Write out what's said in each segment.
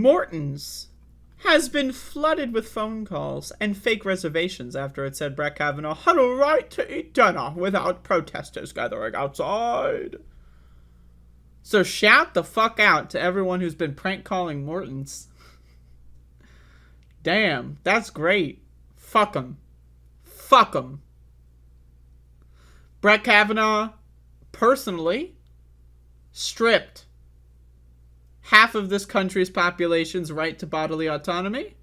Morton's has been flooded with phone calls and fake reservations after it said Brett Kavanaugh had a right to eat dinner without protesters gathering outside. So shout the fuck out to everyone who's been prank calling Morton's. Damn, that's great. Fuck 'em. Fuck 'em. Brett Kavanaugh, personally, stripped half of this country's population's right to bodily autonomy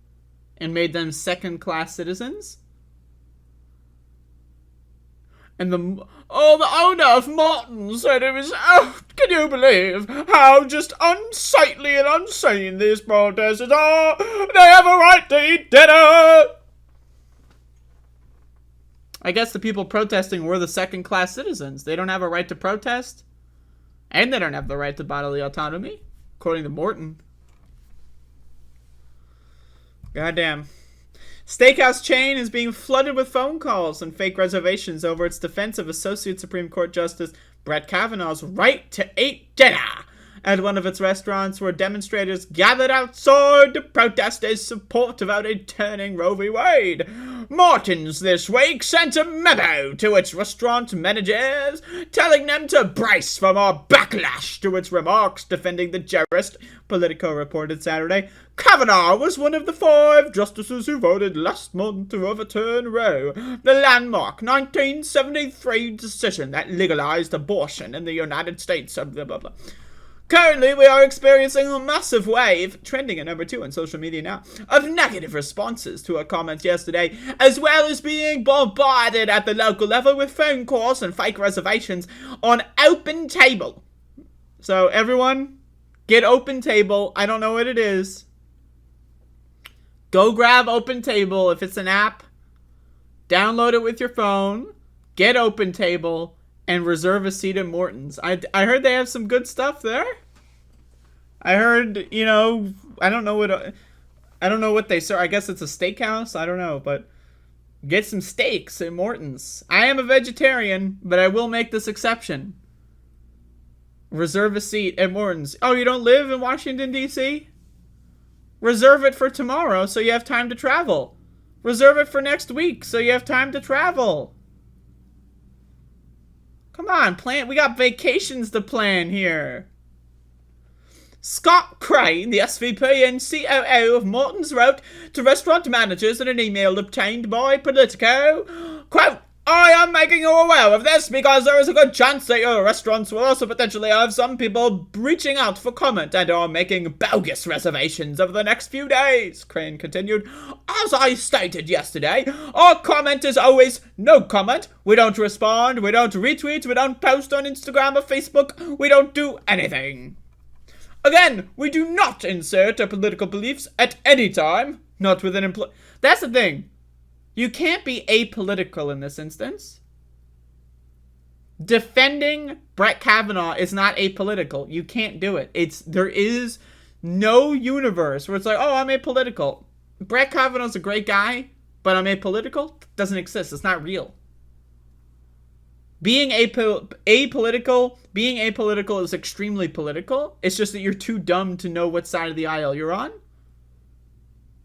and made them second-class citizens. And the owner of Morton said it was, can you believe how just unsightly and insane these protesters are? They have a right to eat dinner! I guess the people protesting were the second-class citizens. They don't have a right to protest, and they don't have the right to bodily autonomy, according to Morton. Goddamn. Steakhouse chain is being flooded with phone calls and fake reservations over its defense of Associate Supreme Court Justice Brett Kavanaugh's right to eat dinner at one of its restaurants, where demonstrators gathered outside to protest his support of overturning Roe v. Wade. Morton's this week sent a memo to its restaurant managers telling them to brace for more backlash to its remarks defending the jurist, Politico reported Saturday. Kavanaugh was one of the 5 justices who voted last month to overturn Roe, the landmark 1973 decision that legalized abortion in the United States. Blah, blah, blah. Currently, we are experiencing a massive wave, trending at number 2 on social media now, of negative responses to our comments yesterday, as well as being bombarded at the local level with phone calls and fake reservations on Open Table. So, everyone, get Open Table. I don't know what it is. Go grab Open Table if it's an app. Download it with your phone. Get Open Table. And reserve a seat at Morton's. I heard they have some good stuff there. I heard, I don't know what they serve. I guess it's a steakhouse. I don't know, but get some steaks at Morton's. I am a vegetarian, but I will make this exception. Reserve a seat at Morton's. Oh, you don't live in Washington, D.C.? Reserve it for tomorrow so you have time to travel. Reserve it for next week so you have time to travel. Come on, we got vacations to plan here. Scott Crane, the SVP and COO of Morton's, wrote to restaurant managers in an email obtained by Politico, quote, I am making you aware of this because there is a good chance that your restaurants will also potentially have some people reaching out for comment and are making bogus reservations over the next few days, Crane continued. As I stated yesterday, our comment is always no comment. We don't respond, we don't retweet, we don't post on Instagram or Facebook, we don't do anything. Again, we do not insert our political beliefs at any time, not with an That's the thing. You can't be apolitical in this instance. Defending Brett Kavanaugh is not apolitical. You can't do it. There is no universe where it's like, oh, I'm apolitical. Brett Kavanaugh's a great guy, but I'm apolitical. Doesn't exist. It's not real. Being apolitical is extremely political. It's just that you're too dumb to know what side of the aisle you're on.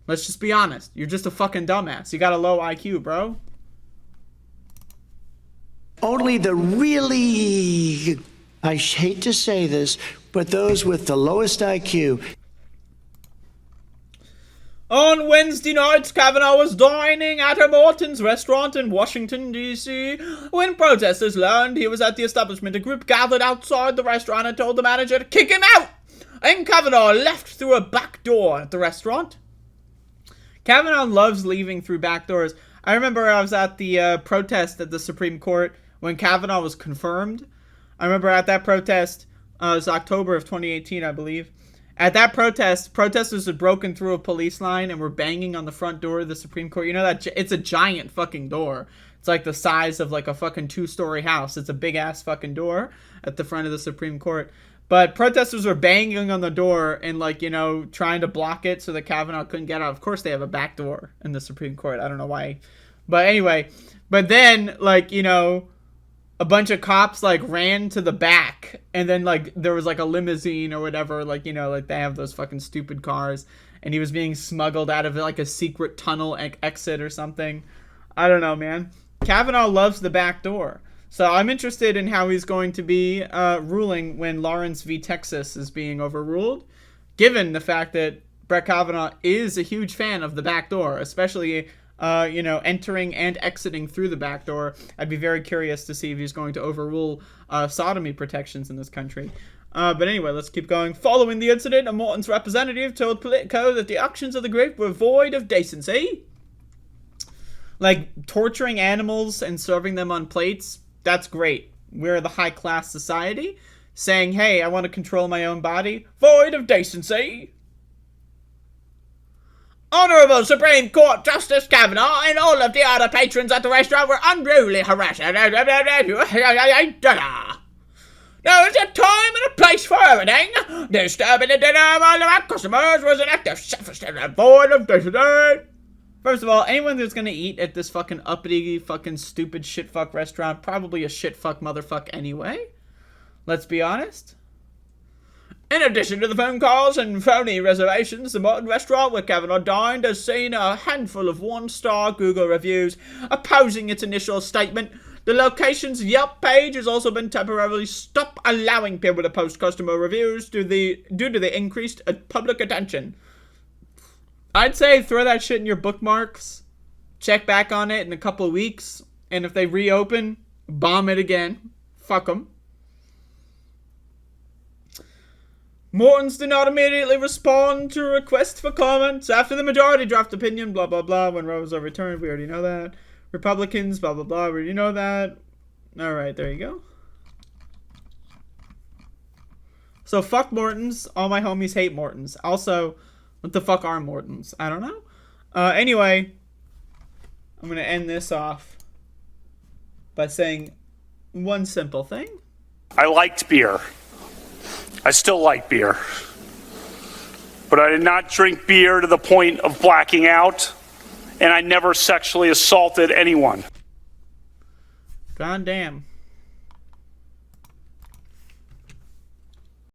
Let's just be honest. You're just a fucking dumbass. You got a low IQ, bro. Only the really, I hate to say this, but those with the lowest IQ. On Wednesday night, Kavanaugh was dining at a Morton's restaurant in Washington, D.C. When protesters learned he was at the establishment, a group gathered outside the restaurant and told the manager to kick him out. And Kavanaugh left through a back door at the restaurant. Kavanaugh loves leaving through back doors. I remember I was at the protest at the Supreme Court when Kavanaugh was confirmed. I remember at that protest, it was October of 2018, I believe. At that protest, protesters had broken through a police line and were banging on the front door of the Supreme Court. You know that it's a giant fucking door. It's like the size of like a fucking 2-story house. It's a big ass fucking door at the front of the Supreme Court. But protesters were banging on the door and, like, trying to block it so that Kavanaugh couldn't get out. Of course they have a back door in the Supreme Court. I don't know why. But anyway, but then, a bunch of cops like ran to the back, and then like there was like a limousine or whatever, like, you know, like they have those fucking stupid cars, and he was being smuggled out of like a secret tunnel exit or something. I don't know, man. Kavanaugh loves the back door. So I'm interested in how he's going to be ruling when Lawrence v. Texas is being overruled, given the fact that Brett Kavanaugh is a huge fan of the back door, especially, you know, entering and exiting through the back door. I'd be very curious to see if he's going to overrule sodomy protections in this country. But anyway, let's keep going. Following the incident, a Morton's representative told Politico that the actions of the group were void of decency. Like, torturing animals and serving them on plates, that's great. We're the high-class society. Saying, hey, I want to control my own body, void of decency. Honorable Supreme Court Justice Kavanaugh and all of the other patrons at the restaurant were unruly harassers. There is a time and a place for everything. Disturbing the dinner of all of our customers was an act of self-esteem void of decency. First of all, anyone that's gonna eat at this fucking uppity, fucking stupid shitfuck restaurant, probably a shitfuck motherfuck anyway. Let's be honest. In addition to the phone calls and phony reservations, the Morton restaurant where Kavanaugh dined has seen a handful of one-star Google reviews opposing its initial statement. The location's Yelp page has also been temporarily stopped allowing people to post customer reviews due to the increased public attention. I'd say throw that shit in your bookmarks, check back on it in a couple of weeks, and if they reopen, bomb it again. Fuck them. Morton's did not immediately respond to requests for comments after the majority draft opinion, blah, blah, blah, when Roe was overturned. We already know that. Republicans, blah, blah, blah, we already know that. Alright, there you go. So, fuck Morton's. All my homies hate Morton's. Also, what the fuck are Morton's? I don't know. Anyway, I'm going to end this off by saying one simple thing. I liked beer. I still like beer. But I did not drink beer to the point of blacking out, and I never sexually assaulted anyone. God damn.